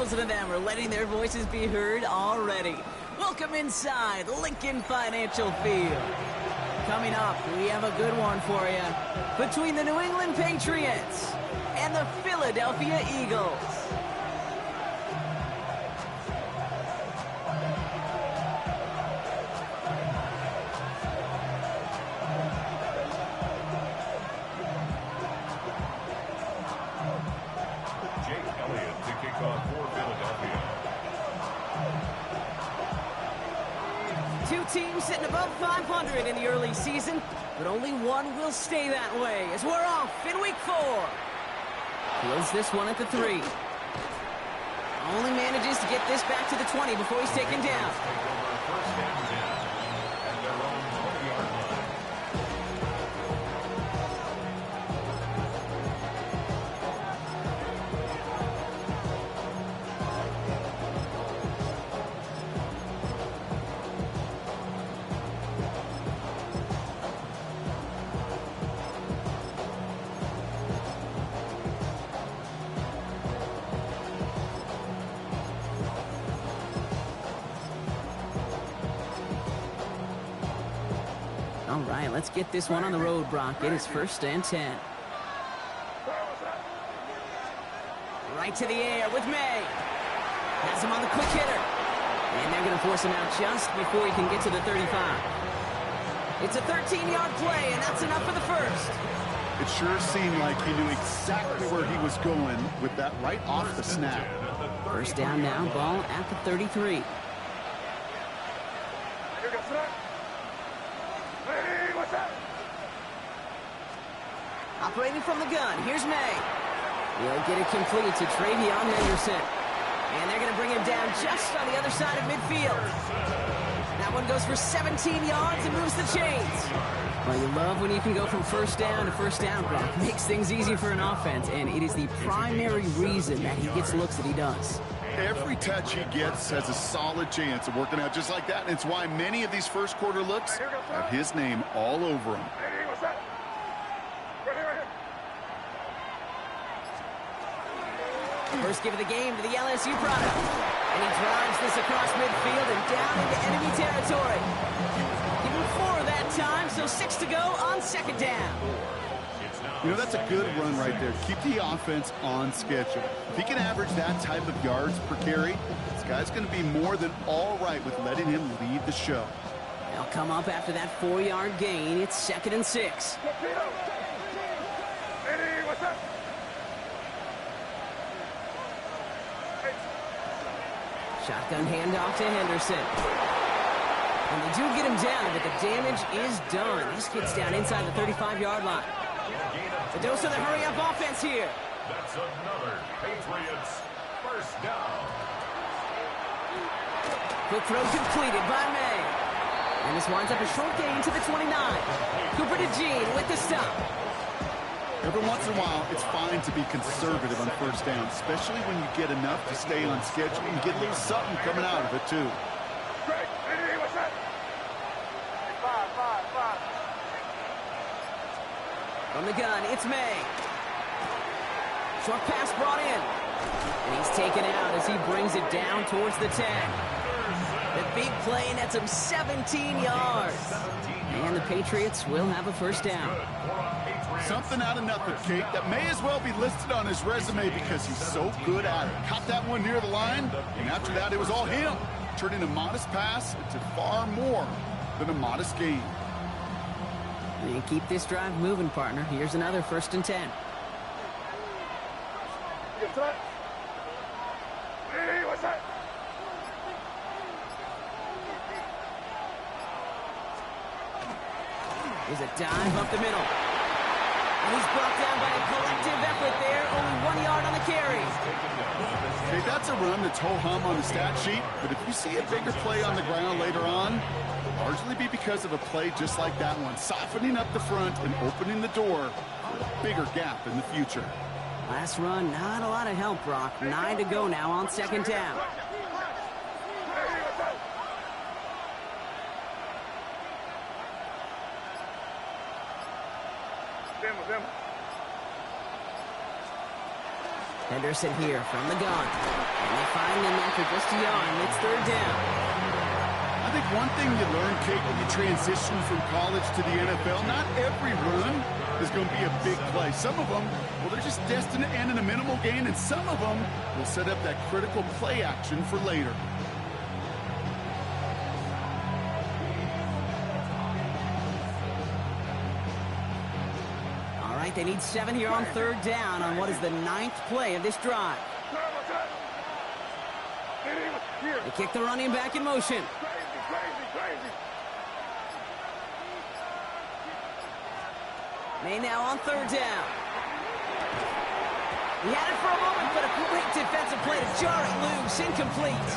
10,000 of them are letting their voices be heard already. Welcome inside Lincoln Financial Field. Coming up, we have a good one for you. Between the New England Patriots and the Philadelphia Eagles. Two teams sitting above 500 in the early season, but only one will stay that way as we're off in week 4. Fields this one at the 3. Only manages to get this back to the 20 before he's taken down. All right, let's get this one on the road, Brock. It is 1st and 10. Right to the air with May. Has him on the quick hitter. And they're going to force him out just before he can get to the 35. It's a 13-yard play, and that's enough for the first. It sure seemed like he knew exactly where he was going with that right off the snap. First down now, ball at the 33. Operating from the gun, here's May. He'll get it complete to Travion Henderson. And they're going to bring him down just on the other side of midfield. That one goes for 17 yards and moves the chains. Well, you love when you can go from first down to first down, Brock. Makes things easy for an offense, and it is the primary reason that he gets looks that he does. Every touch he gets has a solid chance of working out just like that, and it's why many of these first quarter looks have his name all over them. First give of the game to the LSU product. And he drives this across midfield and down into enemy territory. Give him 4 that time, so 6 to go on second down. You know, that's a good run right there. Keep the offense on schedule. If he can average that type of yards per carry, this guy's going to be more than all right with letting him lead the show. They'll come up after that 4-yard gain. It's 2nd and 6. Shotgun handoff to Henderson. And they do get him down, but the damage is done. This kid's down inside the 35-yard line. The dose of the hurry-up offense here. That's another Patriots first down. Quick throw completed by May. And this winds up a short gain to the 29. Cooper to Jean with the stop. Every once in a while, it's fine to be conservative on first down, especially when you get enough to stay on schedule and get a little something coming out of it, too. From the gun, it's May. Short pass brought in. And he's taken out as he brings it down towards the 10. The big play nets him 17 yards. And the Patriots will have a first down. Something out of nothing, Kate. That may as well be listed on his resume because he's so good at it. Caught that one near the line, and after that, it was all him. Turning a modest pass into far more than a modest gain. And keep this drive moving, partner. Here's another 1st and 10. There's a dive up the middle. And he's brought down by a collective effort there. Only 1 yard on the carry. Hey, that's a run that's ho-hum on the stat sheet, but if you see a bigger play on the ground later on, it'll largely be because of a play just like that one, softening up the front and opening the door for a bigger gap in the future. Last run, not a lot of help, Brock. 9 to go now on second down. Henderson here from the gun. And they for just a yard, and it's third down. I think one thing you learn, Kate, when you transition from college to the NFL, not every run is going to be a big play. Some of them, well, they're just destined to end in a minimal gain, and some of them will set up that critical play action for later. All right, they need 7 here on third down on what is the 9th play of this drive. They kick the running back in motion. May now on third down. He had it for a moment, but a great defensive play to jar it loose. Incomplete.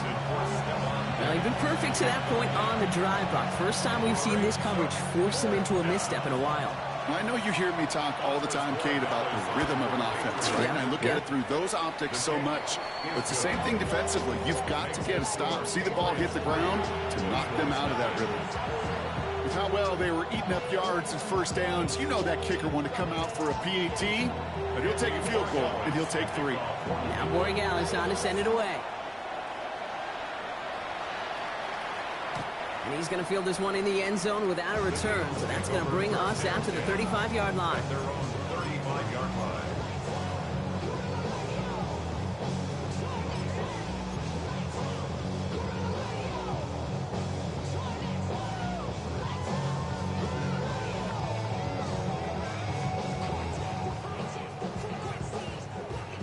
Well, he's been perfect to that point on the drive block. First time we've seen this coverage force him into a misstep in a while. I know you hear me talk all the time, Kate, about the rhythm of an offense, right? And I look at it through those optics so much. But it's the same thing defensively. You've got to get a stop, see the ball hit the ground to knock them out of that rhythm. With how well they were eating up yards and first downs, you know that kicker wanted to come out for a PAT, but he'll take a field goal, and he'll take 3. Now Borregales on to send it away. And he's going to field this one in the end zone without a return. So that's going to bring us out to the 35-yard line. Their own 35-yard line.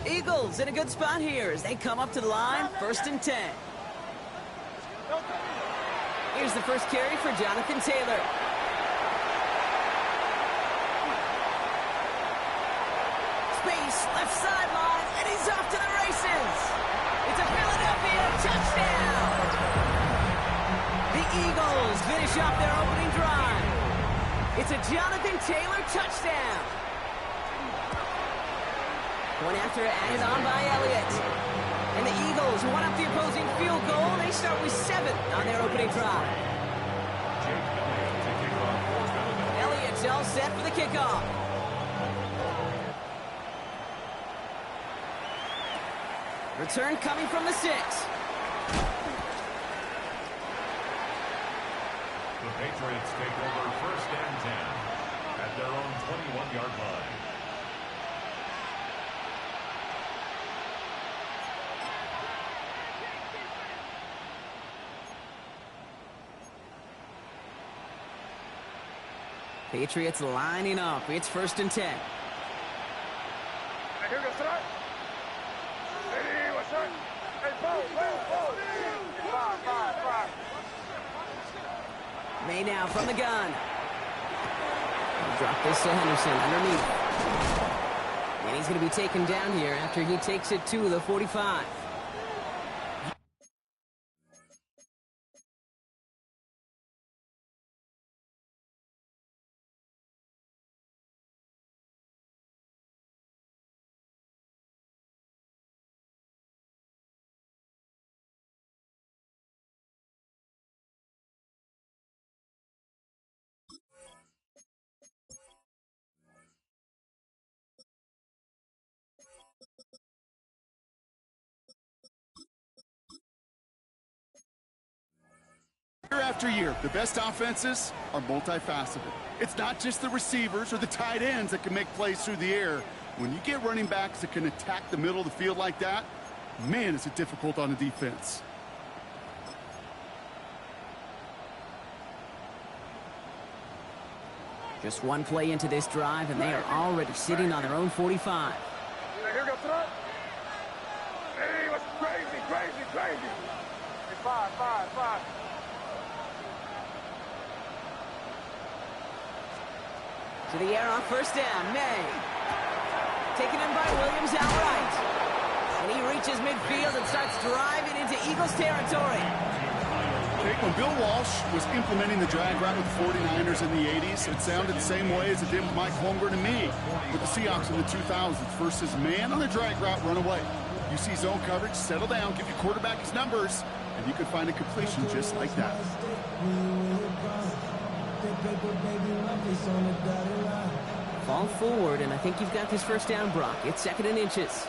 Eagles in a good spot here as they come up to the line, 1st and 10. Here's the first carry for Jonathan Taylor. Space, left sideline, and he's off to the races. It's a Philadelphia touchdown. The Eagles finish off their opening drive. It's a Jonathan Taylor touchdown. One after added on by Elliott. And the Eagles won up the opposing field goal. They start with 7 on their opening drive. Elliott's all set for the kickoff. Return coming from the 6. The Patriots take over 1st and 10 at their own 21-yard line. Patriots lining up. It's 1st and 10. May now from the gun. Drop this to Henderson underneath. And he's going to be taken down here after he takes it to the 45. Year after year, the best offenses are multifaceted. It's not just the receivers or the tight ends that can make plays through the air. When you get running backs that can attack the middle of the field like that, man, is it difficult on the defense. Just one play into this drive, and they are already sitting on their own 45. Here goes throw. Hey, what's crazy. Hey, five. To the air on 1st down, May. Taken in by Williams outright. And he reaches midfield and starts driving into Eagles territory. When Bill Walsh was implementing the drag route with the 49ers in the 80s, it sounded the same way as it did with Mike Holmgren and me with the Seahawks in the 2000s versus man on the drag route, run away. You see zone coverage, settle down, give your quarterback his numbers, and you can find a completion just like that. Fall forward, and I think you've got this 1st down, Brock. It's 2nd and inches.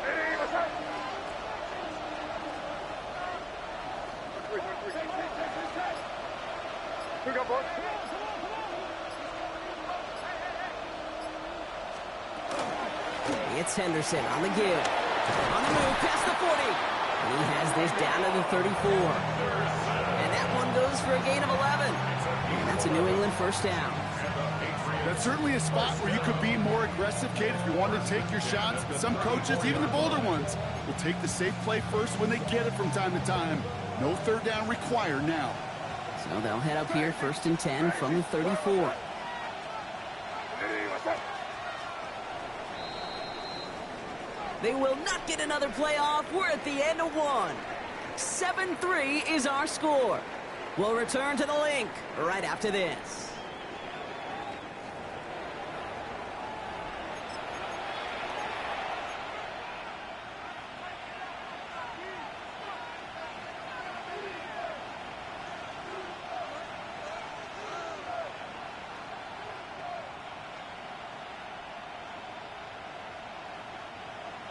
Hey, what's up? Here we go, boys. It's Henderson on the give. On the move, past the 40. And he has this down to the 34. And that one goes for a gain of 11. And that's a New England first down. That's certainly a spot where you could be more aggressive, Kate, if you wanted to take your shots. But some coaches, even the bolder ones, will take the safe play first when they get it from time to time. No third down required now. So they'll head up here, 1st and 10 from the 34. They will not get another play off. We're at the end of one. 7-3 is our score. We'll return to the link right after this.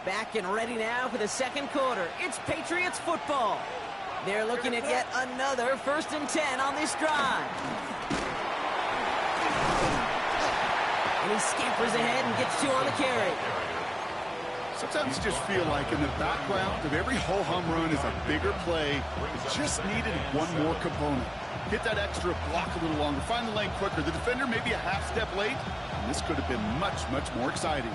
Back and ready now for the second quarter. It's Patriots football. They're looking at yet another 1st and 10 on this drive. And he scampers ahead and gets 2 on the carry. Sometimes you just feel like in the background of every ho-hum run is a bigger play. It just needed one more component. Get that extra block a little longer. Find the lane quicker. The defender may be a half step late. And this could have been much, much more exciting.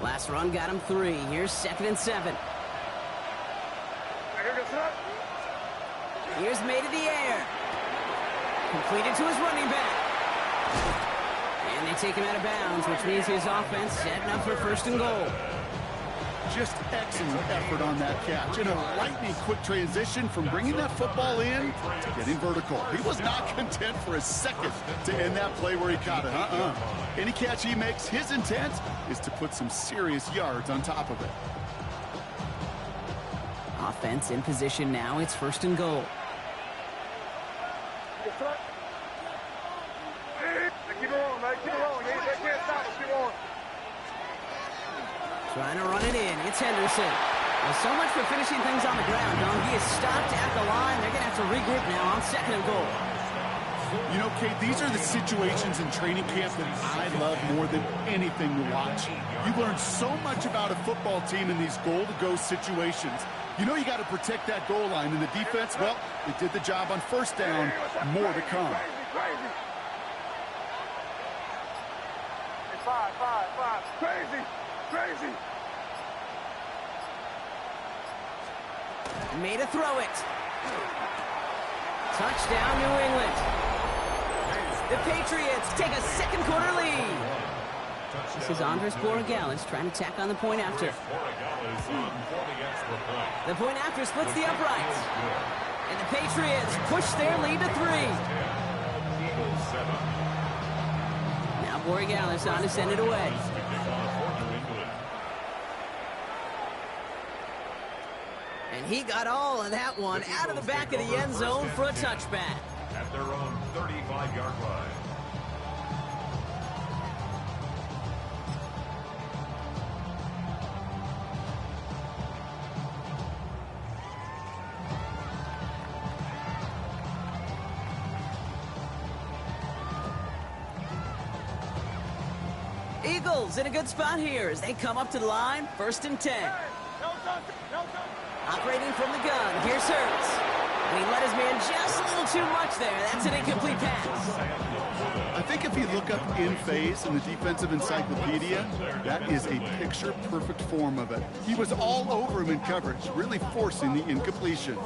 Last run got him 3. Here's 2nd and 7. Here's made in the air. Completed to his running back. And they take him out of bounds, which means his offense setting up for 1st and goal. Just excellent effort on that catch. And a lightning quick transition from bringing that football in to getting vertical. He was not content for a second to end that play where he caught it. Any catch he makes, his intent is to put some serious yards on top of it. Offense in position now. It's 1st and goal. Keep it rolling, man. Keep it rolling. They can't stop us. Keep on. Trying to run it in. It's Henderson. Well, so much for finishing things on the ground, Don. He is stopped at the line. They're going to have to regroup now on 2nd and goal. You know, Kate, these are the situations in training camp that I love more than anything to watch. You learn so much about a football team in these goal-to-go situations. You know you got to protect that goal line. And the defense, well, they did the job on 1st down. More to come. Crazy. Five. Crazy. Made a throw it. Touchdown, New England. The Patriots take a second quarter lead. This is R2SB trying to tack on the point after. The point after splits the uprights. And the Patriots push their lead to 3. Now Borregales on to send it away. And he got all of that one out of the back of the end zone for a touchback. At their own 35-yard line. Eagles in a good spot here as they come up to the line, 1st and 10. Operating from the gun, here's Hurts. And he let his man just a little too much there. That's an incomplete pass. I think if you look up in phase in the defensive encyclopedia, that is a picture-perfect form of it. He was all over him in coverage, really forcing the incompletion.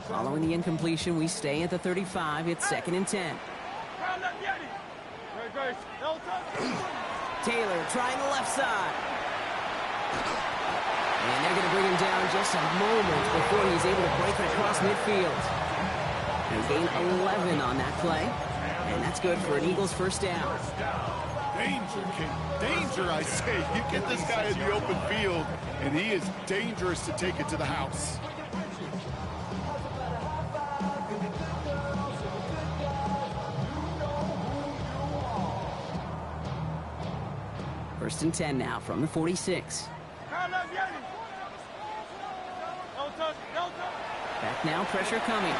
Following the incompletion, we stay at the 35. It's 2nd and 10. Taylor trying the left side. And they're going to bring him down just a moment before he's able to break it across midfield. And gain 11 on that play. And that's good for an Eagles 1st down. Danger, King. Danger, I say. You get this guy in the open field, and he is dangerous to take it to the house. First and 10 now from the 46. Back now, pressure coming.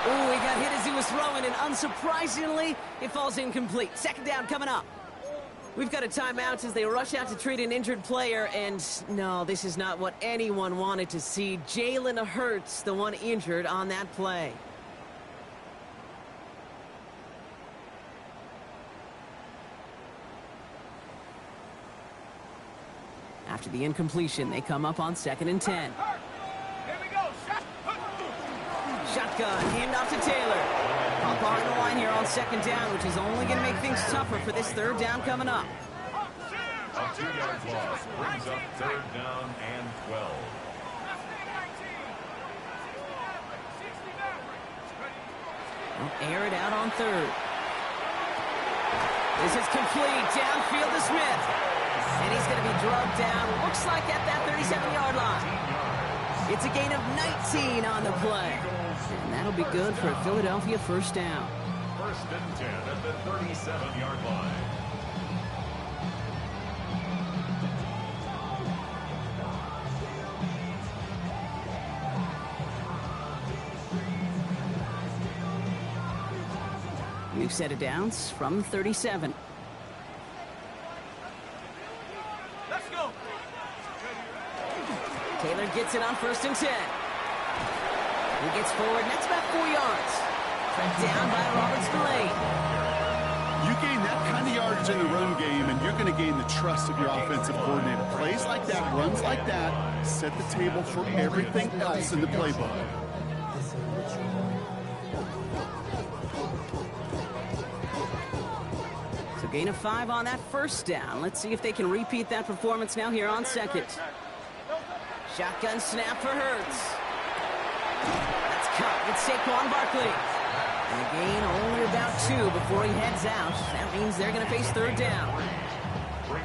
Oh, he got hit as he was throwing, and unsurprisingly, it falls incomplete. Second down coming up. We've got a timeout as they rush out to treat an injured player, and no, this is not what anyone wanted to see. Jalen Hurts, the one injured on that play. After the incompletion, they come up on 2nd and 10. Shotgun, handoff to Taylor. Pop on the line here on 2nd down, which is only going to make things tougher for this 3rd down coming up. A 2-yard loss brings up 3rd down and 12. They'll air it out on 3rd. This is complete. Downfield to Smith. And he's going to be drugged down. Looks like at that 37-yard line. It's a gain of 19 on the play. And that'll be good for a Philadelphia 1st down. 1st and 10 at the 37-yard line. New set of downs from 37. Let's go. Taylor gets it on 1st and 10. He gets forward, and that's about 4 yards. Tracked down by Roberts Delaney. You gain that kind of yardage in the run game, and you're going to gain the trust of your offensive coordinator. Plays like that, runs like that, set the table for everything else in the playbook. So gain of 5 on that 1st down. Let's see if they can repeat that performance now here on 2nd. Shotgun snap for Hurts. That's caught with Saquon Barkley. And a gain only about 2 before he heads out. That means they're going to face 3rd down.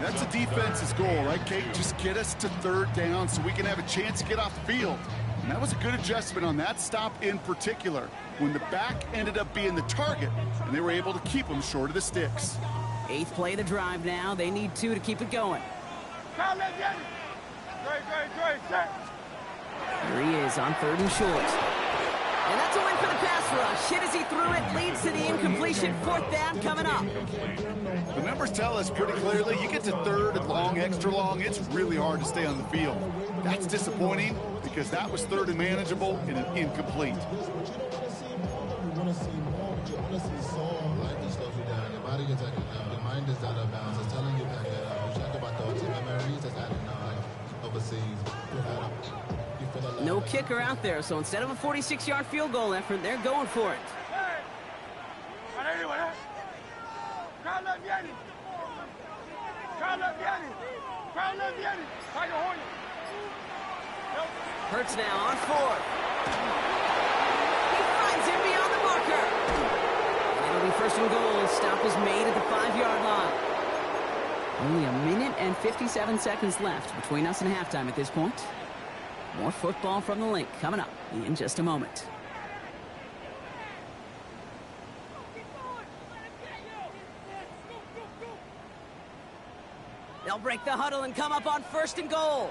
That's a defense's goal, right, Kate? Just get us to 3rd down so we can have a chance to get off the field. And that was a good adjustment on that stop in particular, when the back ended up being the target, and they were able to keep him short of the sticks. 8th play of the drive now. They need 2 to keep it going. Here he is on 3rd and short. And that's a win for the pass rush. Hit as he threw it, leads to the incompletion. 4th down coming up. The numbers tell us pretty clearly, you get to 3rd and long, extra long, it's really hard to stay on the field. That's disappointing because that was 3rd and manageable and an incomplete. No kicker out there, so instead of a 46-yard field goal effort, they're going for it. Hurts now on 4th. He finds him beyond the marker. And it'll be 1st and goal. Stop is made at the 5-yard line. Only a minute and 57 seconds left between us and halftime at this point. More football from the link coming up in just a moment. They'll break the huddle and come up on 1st and goal.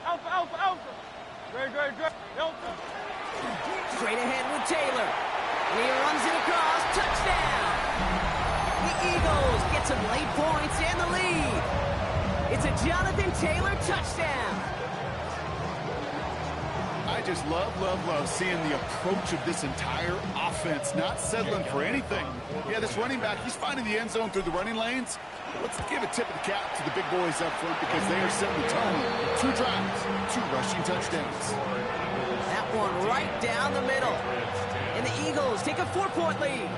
Alpha. Great. Straight ahead with Taylor. And he runs it across. Touchdown! The Eagles get some late points and the lead. It's a Jonathan Taylor touchdown. I just love seeing the approach of this entire offense, not settling for anything. Yeah, this running back, he's finding the end zone through the running lanes. But let's give a tip of the cap to the big boys up front because they are setting the tone. 2 drives, 2 rushing touchdowns. That one right down the middle. And the Eagles take a 4-point lead.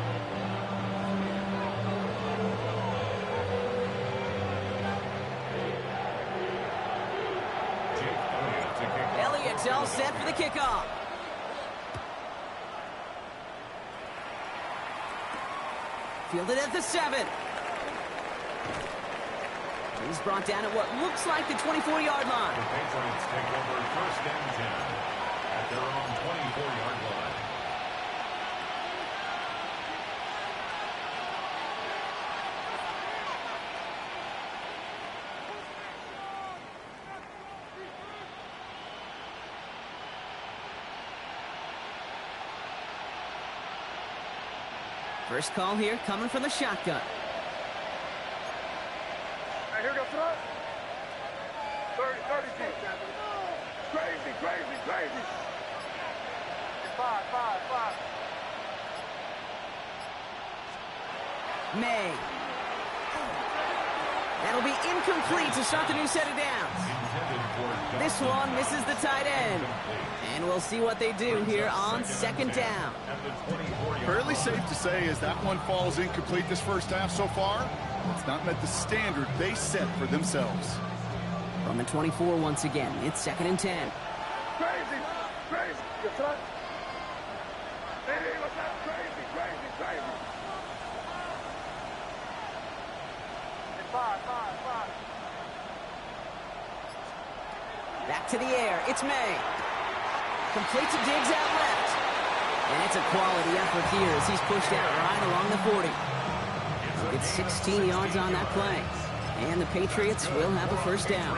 Elliott's all set for the kickoff. Fielded at the 7. He's brought down at what looks like the 24-yard line. The Patriots take over 1st and 10 at their own 24-yard line. First call here coming from the shotgun. Hey, here goes front. 30 feet. Crazy. 5. May. That'll be incomplete to start the new set of downs. This one misses the tight end. And we'll see what they do here on second down. Fairly safe to say as that one falls incomplete this first half so far, it's not met the standard they set for themselves. From the 24 once again, it's 2nd and 10. Crazy. Your front. Hey, what's that? Crazy. 5. Back to the air. It's May. Complete to Diggs out left. And it's a quality effort here as he's pushed out right along the 40. It's 16 yards on that play. And the Patriots will have a first down.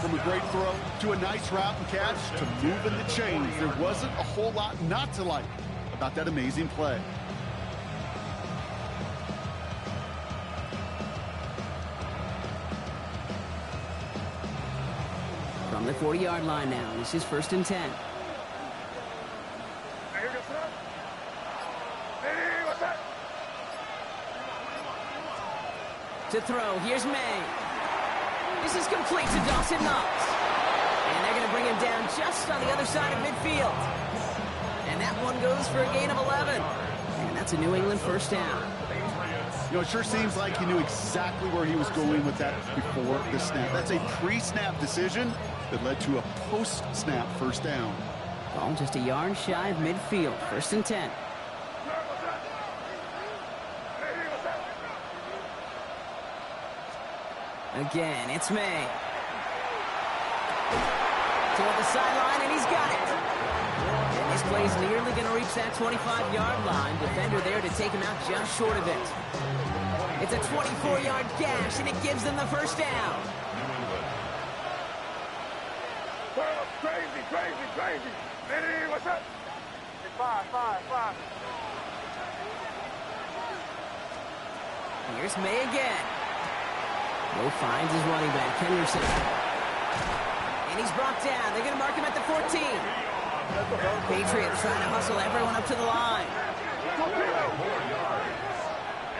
From a great throw to a nice route and catch to moving the chains, there wasn't a whole lot not to like about that amazing play. From the 40-yard line now, this is 1st and 10. Hey, here goes front. Hey, what's that? To throw, here's May. This is complete to Dawson Knox. And they're going to bring him down just on the other side of midfield. And that one goes for a gain of 11. And that's a New England first down. You know, it sure seems like he knew exactly where he was going with that before the snap. That's a pre-snap decision that led to a post-snap first down. Ball just a yard shy of midfield. 1st and 10. Again, it's May. Toward the sideline, and he's got it. And this play's nearly going to reach that 25-yard line. Defender there to take him out just short of it. It's a 24-yard gash, and it gives them the first down. Crazy. Hey, what's up? Hey, 5. Here's May again. Lowe finds his running back, Henderson. And he's brought down. They're going to mark him at the 14. Patriots trying to hustle everyone up to the line. 4 yards.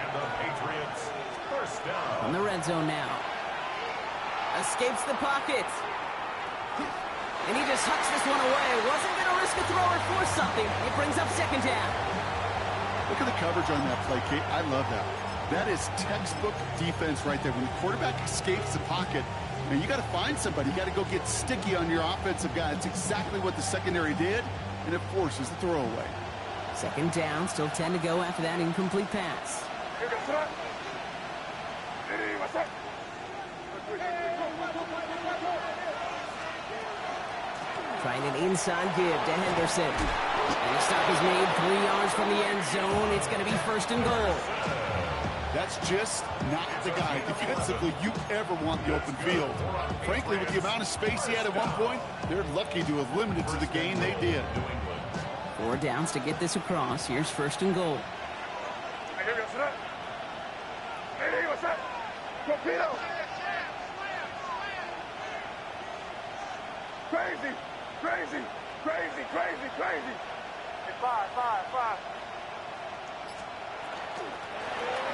And the Patriots first down. On the red zone now. Escapes the pocket. And he just hucks this one away. Wasn't going to risk a throw or force something. It brings up second down. Look at the coverage on that play, Kate. I love that. That is textbook defense right there. When the quarterback escapes the pocket, man, you got to find somebody. You got to go get sticky on your offensive guy. That's exactly what the secondary did, and it forces the throwaway. Second down, still 10 to go after that incomplete pass. Here goes front. Hey, what's up? Trying an inside give to Henderson. And the stop is made 3 yards from the end zone. It's going to be 1st and goal. That's just not the guy defensively you ever want the open field. Frankly, with the amount of space he had at one point, they're lucky to have limited to the gain they did. 4 downs to get this across. Here's 1st and goal. Hey, here goes front. Hey, what's up? Torpedo. Crazy. Hey, 5.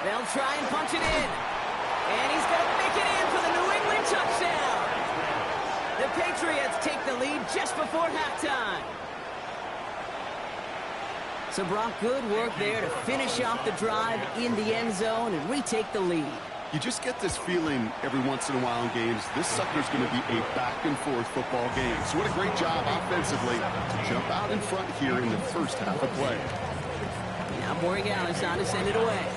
They'll try and punch it in. And he's going to make it in for the New England touchdown. The Patriots take the lead just before halftime. So, Brock, good work there to finish off the drive in the end zone and retake the lead. You just get this feeling every once in a while in games, this sucker's going to be a back-and-forth football game. So what a great job offensively to jump out in front here in the first half of play. Now Borregales on to send it away.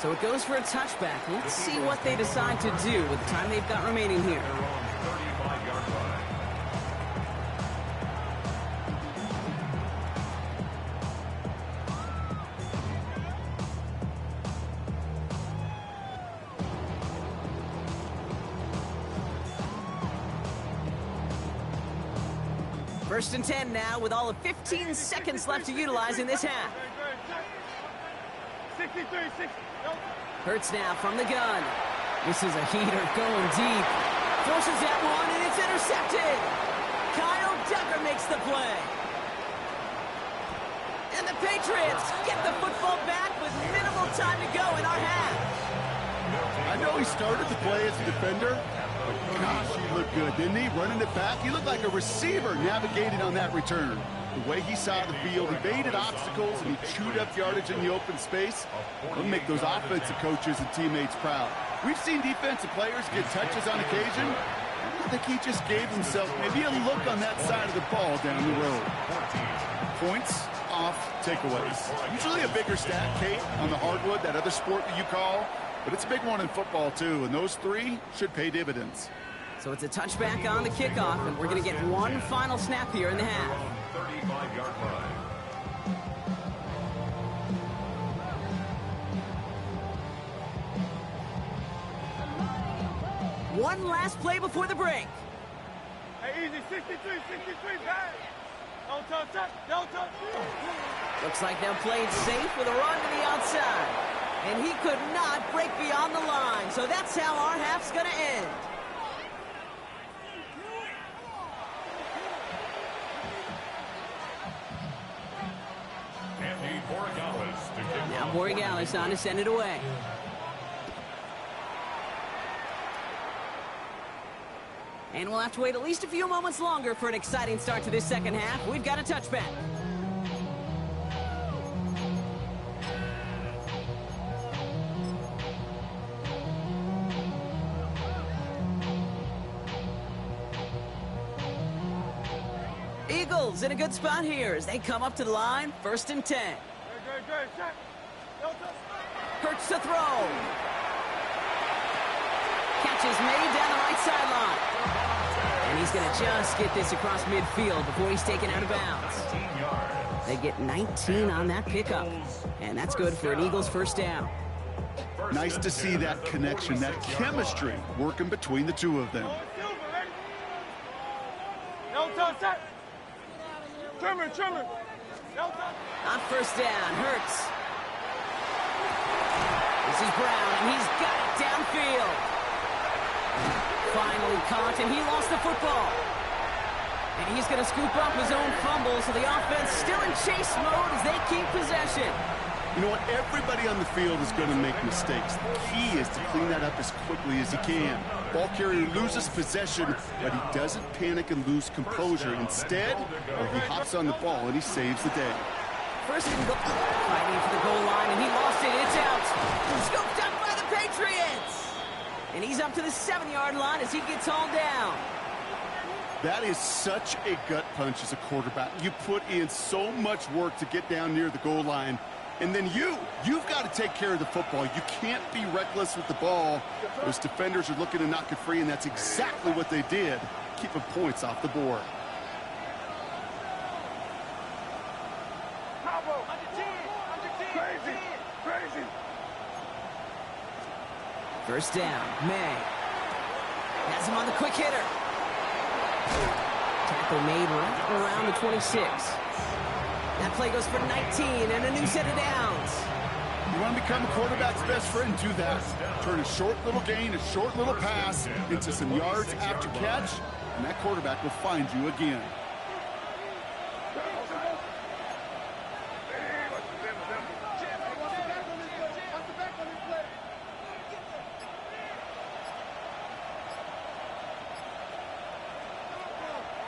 So it goes for a touchback. Let's see what they decide to do with the time they've got remaining here. First and 10 now with all of 15 seconds left to utilize in this half. 63, 60. Hurts now from the gun. This is a heater going deep. Forces that one, and it's intercepted. Kyle Duggar makes the play. And the Patriots get the football back with minimal time to go in our half. I know he started the play as a defender, but gosh, he looked good, didn't he? Running it back, he looked like a receiver navigating on that return. The way he saw the field, evaded obstacles, and he chewed up yardage in the open space. It'll make those offensive coaches and teammates proud. We've seen defensive players get touches on occasion. I think he just gave himself maybe a look on that side of the ball down the road. Points off takeaways. Usually a bigger stat, Kate, on the hardwood, that other sport that you call. But it's a big one in football, too, and those three should pay dividends. So it's a touchback on the kickoff, and we're going to get one final snap here in the half. 35-yard line. One last play before the break. Hey, easy, 63, back. Don't touch, don't touch. Looks like they'll play it safe with a run to the outside. And he could not break beyond the line, so that's how our half's going to end. Now Borregales on to send it away. And we'll have to wait at least a few moments longer for an exciting start to this second half. We've got a touchback. Eagles in a good spot here as they come up to the line, first and 10. Hurts to throw. Catch is made down the right sideline. And he's going to just get this across midfield before he's taken out of bounds. They get 19 on that pickup. And that's good for an Eagles first down. Nice to see that connection, that chemistry working between the two of them. Don't touch that. Trimmer. On first down, Hurts. This is Brown, and he's got it downfield. Finally caught, and he lost the football. And he's going to scoop up his own fumble, so the offense still in chase mode as they keep possession. You know what? Everybody on the field is going to make mistakes. The key is to clean that up as quickly as he can. Ball carrier loses possession, but he doesn't panic and lose composure. Instead, he hops on the ball and he saves the day. First and goal. Fighting for the goal line, and he lost it. It's out. Scooped up by the Patriots. And he's up to the 7-yard line as he gets hauled down. That is such a gut punch as a quarterback. You put in so much work to get down near the goal line. And then you've got to take care of the football. You can't be reckless with the ball. Those defenders are looking to knock it free, and that's exactly what they did, keeping points off the board. Crazy. First down, May. Has him on the quick hitter. Tackle made right around the 26. That play goes for 19 and a new set of downs. You want to become a quarterback's best friend, do that. Turn a short little gain, a short little pass into some yards after catch, and that quarterback will find you again.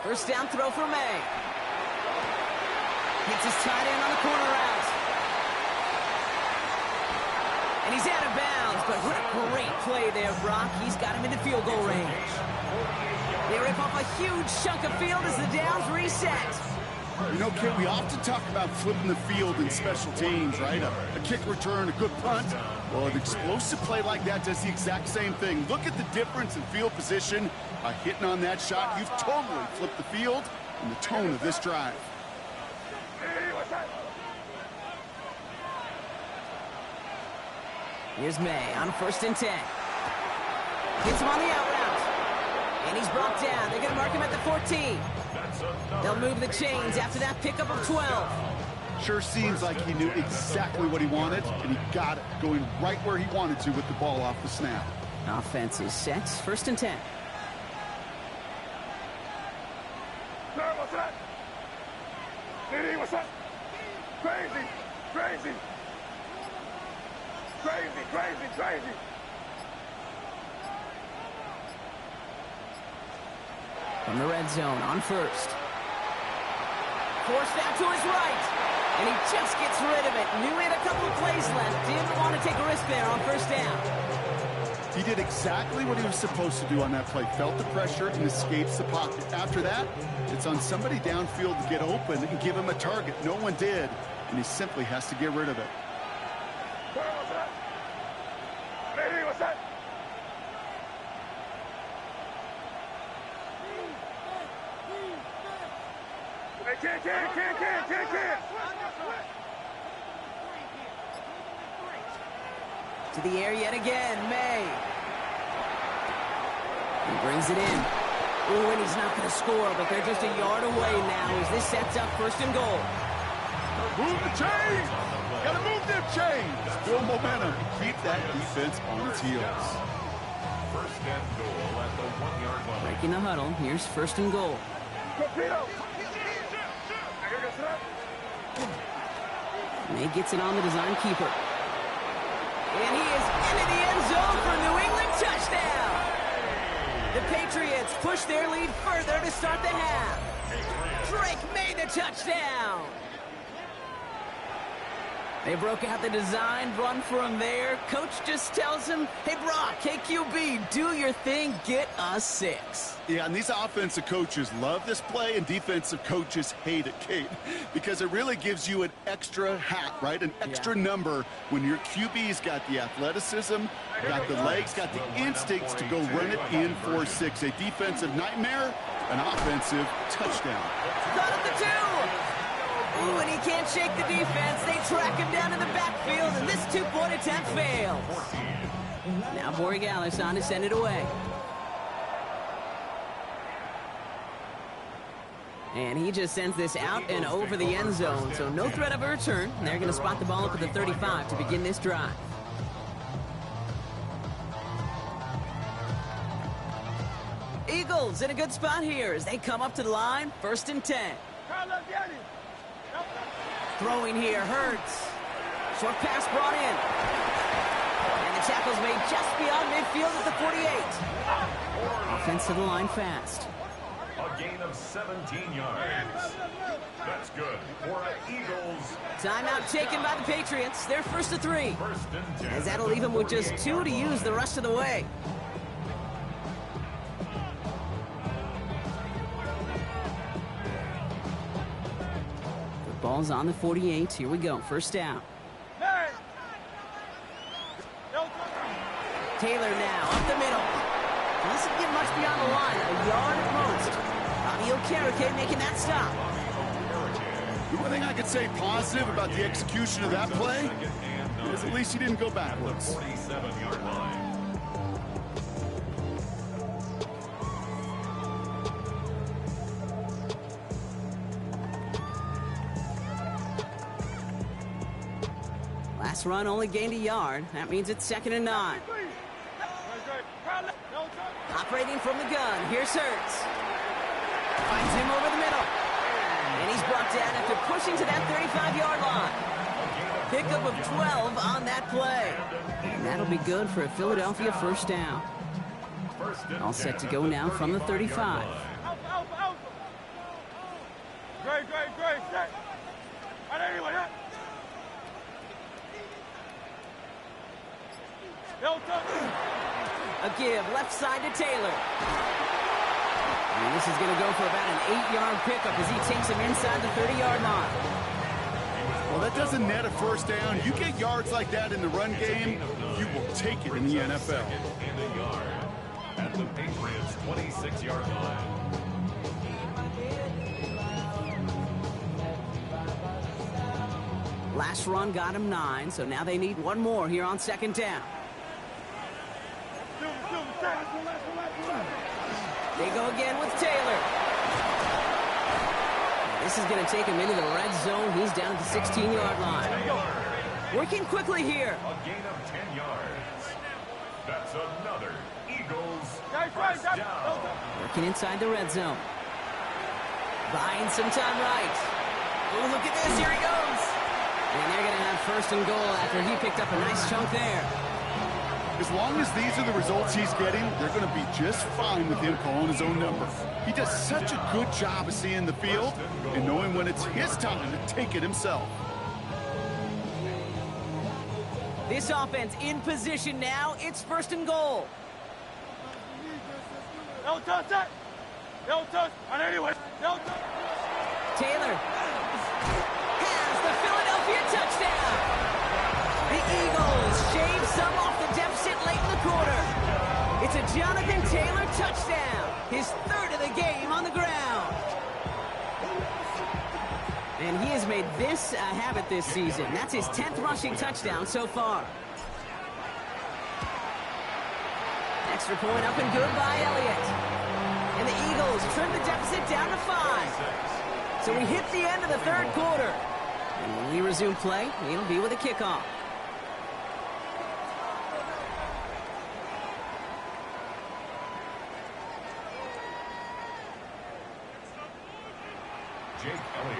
First down throw for May. Hits his tight end on the corner route. And he's out of bounds, but what a great play there, Brock. He's got him into field goal range. They rip off a huge chunk of field as the downs reset. You know, Kit, we often talk about flipping the field in special teams, right? A kick return, a good punt. Well, an explosive play like that does the exact same thing. Look at the difference in field position. By hitting on that shot, you've totally flipped the field and the tone of this drive. Here's May on first and 10. Hits him on the out route. And he's brought down. They're going to mark him at the 14. They'll move the chains after that pickup of 12. Sure seems like he knew exactly what he wanted, and he got it, going right where he wanted to with the ball off the snap. Offense is set. 1st and 10. What's that? Diddy, what's that? Crazy, crazy. Crazy, crazy, crazy. From the red zone on 1st. Forced out to his right. And he just gets rid of it. Knew he had a couple of plays left. Didn't want to take a risk there on 1st down. He did exactly what he was supposed to do on that play. Felt the pressure and escapes the pocket. After that, it's on somebody downfield to get open and give him a target. No one did, and he simply has to get rid of it. What's that? Lady, what's that? Can't. To the air yet again, May. He brings it in. Ooh, and he's not going to score, but they're just a yard away now as this sets up 1st and goal. Move the chains! Gotta move them chains! Build momentum and keep that defense on its heels. 1st and goal at the 1-yard line. Breaking the huddle. Here's 1st and goal. May gets it on the design keeper. And he is into the end zone for a New England touchdown. The Patriots push their lead further to start the half. Drake made the touchdown. They broke out the design run for him there. Coach just tells him, hey, Brock, KQB, do your thing, get us 6. Yeah, and these offensive coaches love this play, and defensive coaches hate it, Kate, because it really gives you an extra hat, right? An extra number when your QB's got the athleticism, got the legs, got the instincts to go run it in for 6. A defensive nightmare, an offensive touchdown. Got at the 2. Ooh, and he can't shake the defense. They track him down in the backfield, and this 2-point attempt fails. Now Borregales on to send it away. And he just sends this out and over the end zone, so no threat of a return. They're going to spot the ball up at the 35 to begin this drive. Eagles in a good spot here as they come up to the line. 1st and 10. Throwing here, Hurts. Short pass brought in. And the tackle's made just beyond midfield at the 48. Offensive line fast. A gain of 17 yards. That's good for Eagles. Timeout taken by the Patriots. They're 1st to 3. 1st and 10. As that'll leave them with just 2 to use the rest of the way. Ball's on the 48. Here we go. 1st down. Taylor now up the middle. Doesn't get much beyond the line. A yard at most. Bobby Okereke making that stop. The one thing I could say positive about the execution of that play is at least he didn't go backwards. 47-yard line. Last run only gained a yard. That means it's 2nd and 9. Operating from the gun. Here's Hurts. Finds him over the middle. And he's brought down after pushing to that 35-yard line. Pickup of 12 on that play. And that'll be good for a Philadelphia 1st down. All set to go now from the 35. Great. A give left side to Taylor. And this is going to go for about an 8-yard pickup as he takes him inside the 30-yard line. Well, that doesn't net a 1st down. You get yards like that in the run game, you will take it in the NFL. And a yard at the Patriots' 26-yard line. Last run got him 9, so now they need one more here on 2nd down. They go again with Taylor. This is going to take him into the red zone. He's down at the 16-yard line. Working quickly here. A gain of 10 yards. That's another Eagles first down. Working inside the red zone. Buying some time right. Oh, look at this. Here he goes. And they're going to have first and goal after he picked up a nice chunk there. As long as these are the results he's getting, they're going to be just fine with him calling his own number. He does such a good job of seeing the field and knowing when it's his time to take it himself. This offense in position now. It's first and goal. Don't touch that. Don't touch. And anyway, don't touch. Taylor has the Philadelphia touchdown. The Eagles shave some off the deficit late in the quarter. It's a Jonathan Taylor touchdown. His third of the game on the ground. And he has made this a habit this season. That's his 10th rushing touchdown so far. Extra point up and good by Elliott. And the Eagles trim the deficit down to 5. So we hit the end of the third quarter. And when we resume play, it'll be with a kickoff.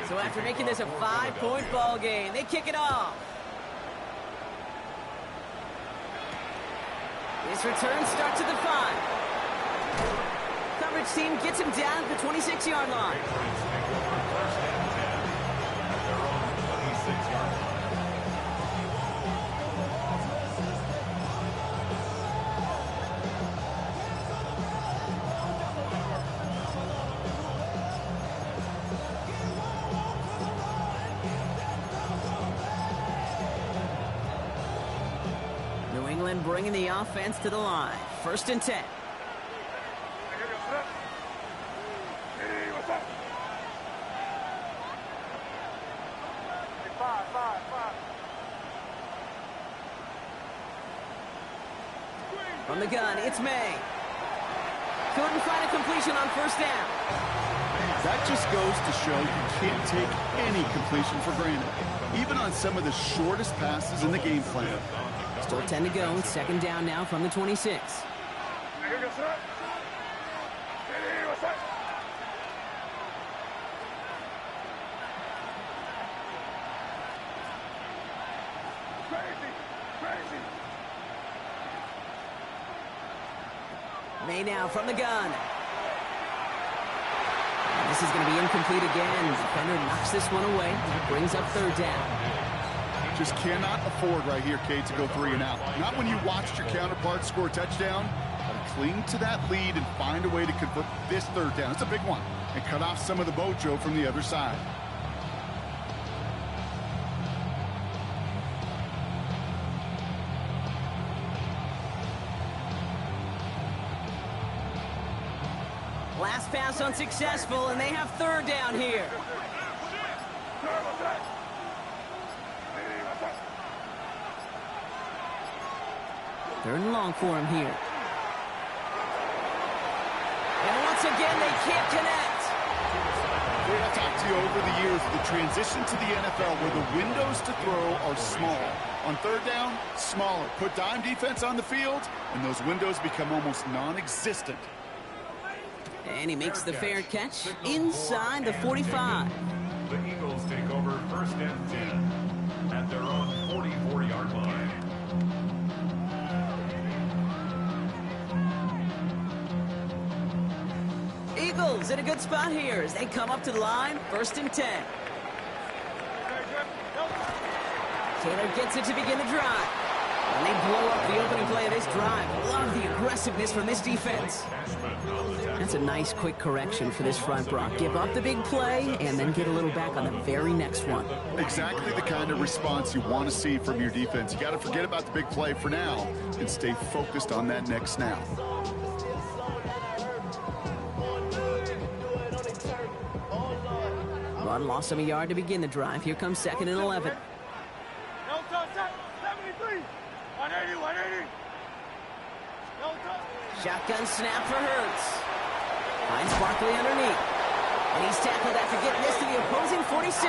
So after making this a 5-point ball game, they kick it off. This return starts at the 5. Coverage team gets him down at the 26-yard line. Bringing the offense to the line. First and 10. From the gun, it's May. Couldn't find a completion on first down. That just goes to show you can't take any completion for granted, even on some of the shortest passes in the game plan. Still 10 to go. Second down now from the 26. May now from the gun. This is going to be incomplete again. Defender knocks this one away. Brings up third down. Just cannot afford right here, Kate, to go 3 and out. Not when you watched your counterpart score a touchdown, but cling to that lead and find a way to convert this third down. It's a big one. And cut off some of the mojo from the other side. Last pass unsuccessful, and they have third down here. Third and long for him here. And once again, they can't connect. I've talked to you over the years of the transition to the NFL where the windows to throw are small. On third down, smaller. Put dime defense on the field, and those windows become almost non-existent. And he makes the fair catch inside the 45. The Eagles take over first and 10 at their own 44-yard line. Eagles in a good spot here as they come up to the line, first and 10. Taylor gets it to begin the drive. And they blow up the opening play of this drive. Love the aggressiveness from this defense. That's a nice quick correction for this front, Brock. Give up the big play and then get a little back on the very next one. Exactly the kind of response you want to see from your defense. You got to forget about the big play for now and stay focused on that next snap. Run lost him a yard to begin the drive. Here comes second and 11. Don't touch that. 73. 180, 180. Don't touch. Shotgun snap for Hurts. Finds Barkley underneath. And he's tackled after getting this to the opposing 46.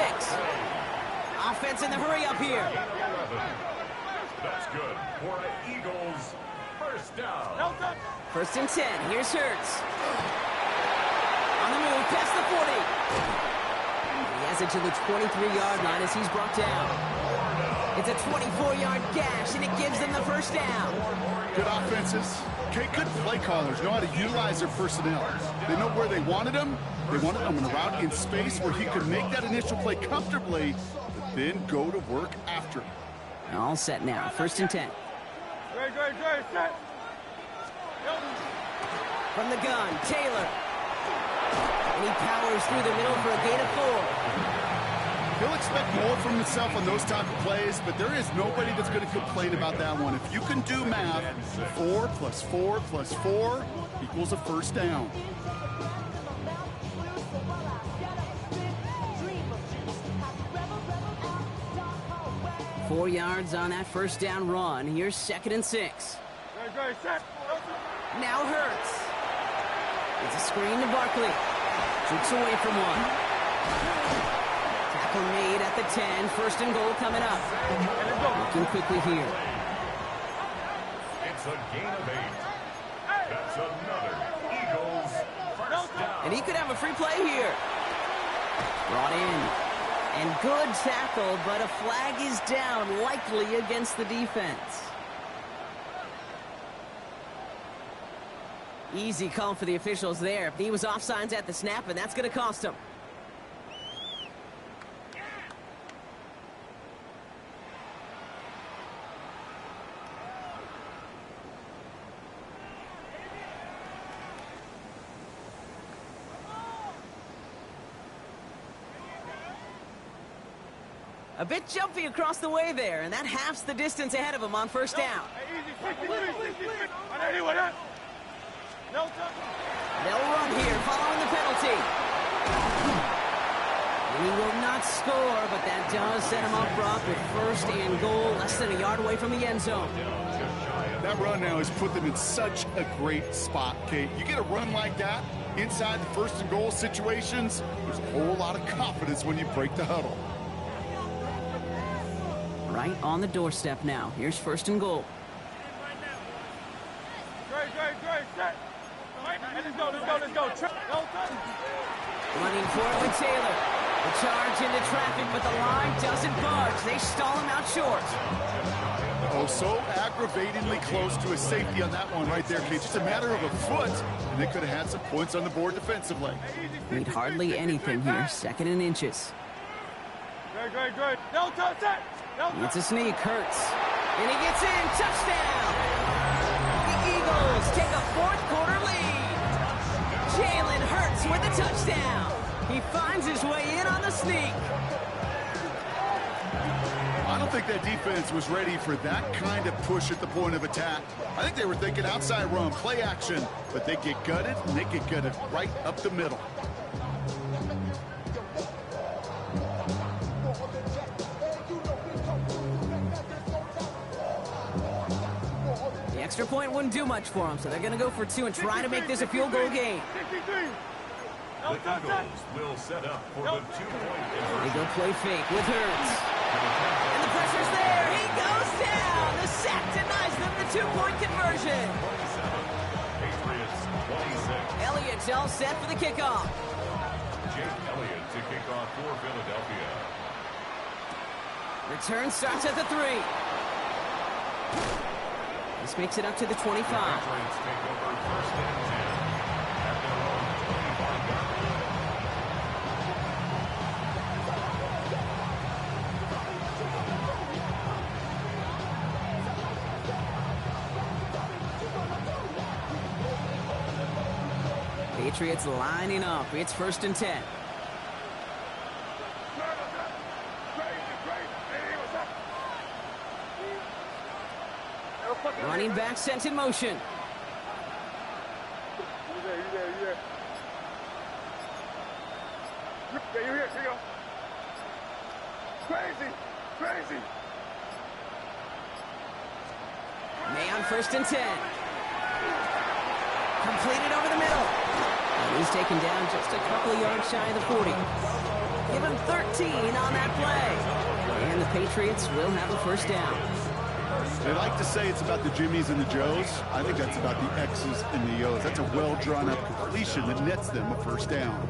Offense in the hurry up here. That's good for an Eagles first down. First and 10. Here's Hurts. On the move, past the 40. He has it to the 23-yard line as he's brought down. It's a 24-yard gash, and it gives them the first down. Good offenses. Okay, good play callers know how to utilize their personnel. They know where they wanted him. They wanted him in a route in space where he could make that initial play comfortably, but then go to work after it. All set now. First and 10. Set. From the gun, Taylor. And he powers through the middle for a gain of 4. He'll expect more from himself on those type of plays, but there is nobody that's going to complain about that one. If you can do math, 4 + 4 + 4 equals a first down. Four yards on that first down run. Here's second and 6. Set. Now Hurts. It's a screen to Barkley. Shoots away from one. Tackle made at the 10. First and goal coming up. Looking quickly here. It's a gain of 8. That's another Eagles first down. And he could have a free play here. Brought in. And good tackle, but a flag is down, likely against the defense. Easy call for the officials there. He was offsides at the snap, and that's going to cost him. A bit jumpy across the way there, and that halves the distance ahead of him on first down. They'll run here following the penalty. And he will not score, but that does set him up front with first and goal, less than a yard away from the end zone. That run now has put them in such a great spot, Kate. You get a run like that inside the first and goal situations, there's a whole lot of confidence when you break the huddle. Right on the doorstep now. Here's first and goal. Set. Let's go. Running for it with Taylor. The charge into traffic, but the line doesn't budge. They stall him out short. Oh, so aggravatingly close to a safety on that one right there, Kate. Just a matter of a foot, and they could have had some points on the board defensively. Need hardly anything here. Second and inches. Great. No touch that. It's a sneak, Hurts. And he gets in, touchdown! The Eagles take a fourth-quarter lead. Jalen Hurts with a touchdown. He finds his way in on the sneak. I don't think that defense was ready for that kind of push at the point of attack. I think they were thinking outside run, play action, but they get gutted, and they get gutted right up the middle. Extra point wouldn't do much for them, so they're going to go for 2 and try to make this a field goal game. The Eagles will set up for the 2-point They conversion. go play fake with Hurts. And the pressure's there. He goes down. The sack denies them the 2-point conversion. 27, Patriots 26. Elliott's all set for the kickoff. Jake Elliott to kick off for Philadelphia. Return starts at the 3. This makes it up to the 25. Patriots take over first and 10 at their own 25-yard line. Patriots lining up. It's first and 10. Running back sent in motion. You there. Yeah, you're here. Here you go. Crazy. May on first and 10. Completed over the middle. And he's taken down just a couple of yards shy of the 40. Give him 13 on that play. And the Patriots will have a first down. They like to say it's about the Jimmies and the Joes. I think that's about the X's and the O's. That's a well-drawn-up completion that nets them a first down.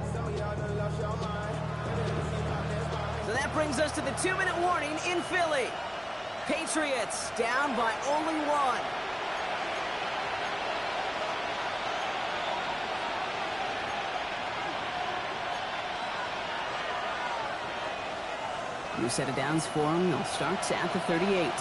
So that brings us to the 2-minute warning in Philly. Patriots down by only one. New set of downs for them. They'll start at the 38.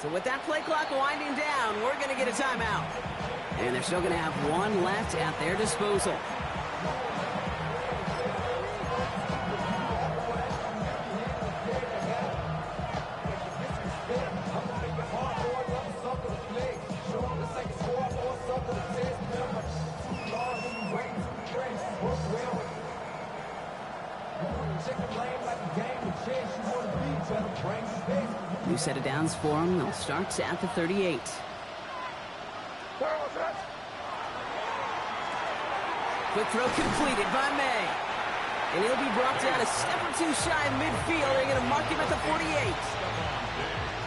So with that play clock winding down, we're going to get a timeout. And they're still going to have one left at their disposal. New set of downs for them. They'll start at the 38. Quick throw completed by May. And he'll be brought down a step or two shy of midfield. They're going to mark him at the 48.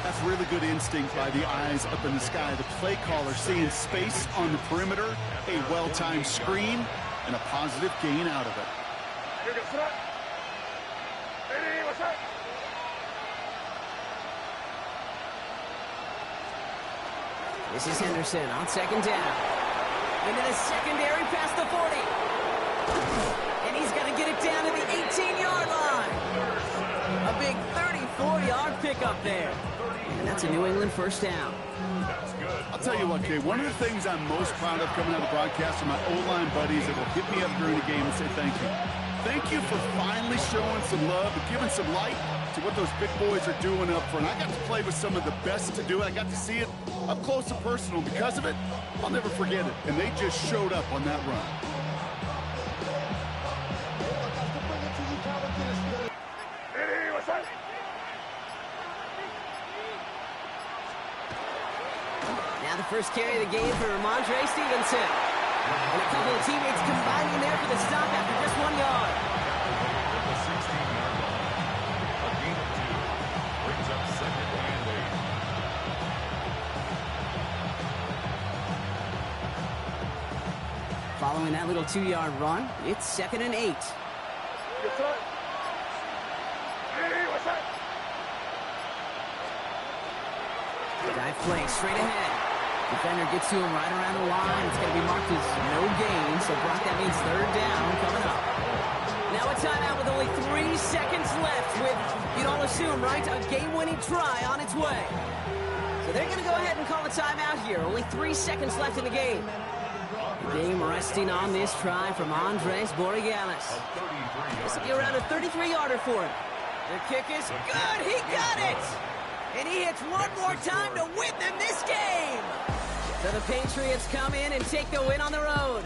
That's really good instinct by the eyes up in the sky. The play caller seeing space on the perimeter, a well-timed screen, and a positive gain out of it. This is Henderson on second down. Into the secondary past the 40. And he's going to get it down to the 18-yard line. A big 34-yard pickup there. And that's a New England first down. I'll tell you what, Kay, one of the things I'm most proud of coming out of the broadcast are my O-line buddies that will hit me up during the game and say thank you. Thank you for finally showing some love and giving some light to what those big boys are doing up front. I got to play with some of the best to do it. I got to see it up close and personal. Because of it, I'll never forget it. And they just showed up on that run. Now the first carry of the game for Ramondre Stevenson. And a couple of teammates combining there for the stop after just 1 yard. The 16-yard line. A gain of 2. Brings up second and 8. Following that little 2-yard run, it's second and 8. Dive play straight ahead. Defender gets to him right around the line. It's going to be marked as no gain. So, Brock, that means third down coming up. Now a timeout with only 3 seconds left with, you'd all assume, right, a game-winning try on its way. So they're going to go ahead and call a timeout here. Only 3 seconds left in the game. The game resting on this try from Andres Borregales. This will be around a 33-yarder for him. The kick is good. He got it. And he hits one more time to win them this game. So the Patriots come in and take the win on the road.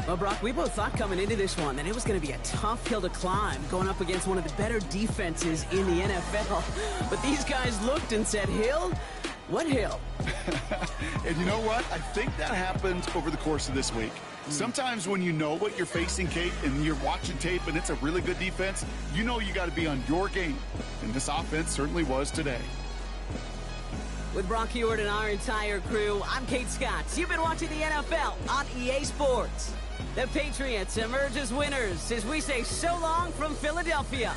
Well, Brock, we both thought coming into this one that it was going to be a tough hill to climb going up against one of the better defenses in the NFL. But these guys looked and said, Hill? What hill? And you know what? I think that happens over the course of this week. Sometimes when you know what you're facing, Kate, and you're watching tape and it's a really good defense, you know you got to be on your game. And this offense certainly was today. With Brock Heward and our entire crew, I'm Kate Scott. You've been watching the NFL on EA Sports. The Patriots emerge as winners as we say so long from Philadelphia.